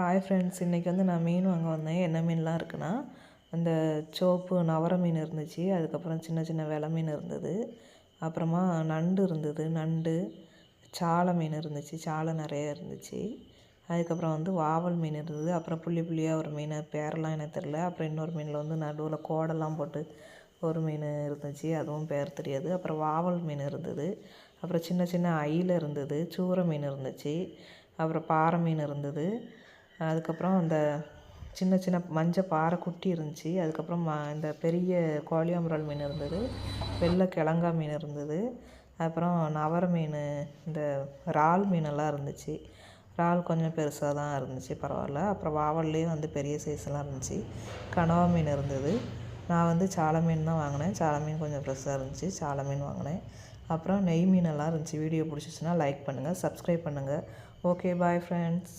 Hi friends, இன்றைக்கி வந்து நான் மீன் வாங்க வந்தேன். என்ன மீன்லாம் இருக்குன்னா, அந்த சிவப்பு நவர மீன் இருந்துச்சு. அதுக்கப்புறம் சின்ன சின்ன வெலை மீன் இருந்தது. அப்புறமா நண்டு இருந்தது. நண்டு, சாலை மீன் இருந்துச்சு. சாலை நிறைய இருந்துச்சு. அதுக்கப்புறம் வந்து வாவல் மீன் இருந்தது. அப்புறம் புள்ளி புள்ளியாக ஒரு மீன், பேரெல்லாம் எனக்கு தெரில. அப்புறம் இன்னொரு மீனில் வந்து நடுவில் கோடெல்லாம் போட்டு ஒரு மீன் இருந்துச்சு, அதுவும் பேர் தெரியாது. அப்புறம் வாவல் மீன் இருந்தது. அப்புறம் சின்ன சின்ன அயிலை இருந்தது. சூரை மீன் இருந்துச்சு. அப்புறம் பாறை மீன் இருந்தது. அதுக்கப்புறம் அந்த சின்ன சின்ன மஞ்சள் பாறை குட்டி இருந்துச்சு. அதுக்கப்புறம் இந்த பெரிய கோழியாம்பரல் மீன் இருந்தது. வெள்ளை கிழங்கா மீன் இருந்தது. அப்புறம் நவர மீன், இந்த இறால் மீனெல்லாம் இருந்துச்சு. இறால் கொஞ்சம் பெருசாக தான் இருந்துச்சு, பரவாயில்ல. அப்புறம் வாவல்லையே வந்து பெரிய சைஸ்லாம் இருந்துச்சு. கனவா மீன் இருந்தது. நான் வந்து சாலை மீன் தான் வாங்கினேன். சாலை மீன் கொஞ்சம் ஃப்ரெஷ்ஷாக இருந்துச்சு, சாலை மீன் வாங்கினேன். அப்புறம் நெய் மீனெல்லாம் இருந்துச்சு. வீடியோ பிடிச்சிச்சின்னா லைக் பண்ணுங்கள், சப்ஸ்கிரைப் பண்ணுங்கள். Okay, bye friends.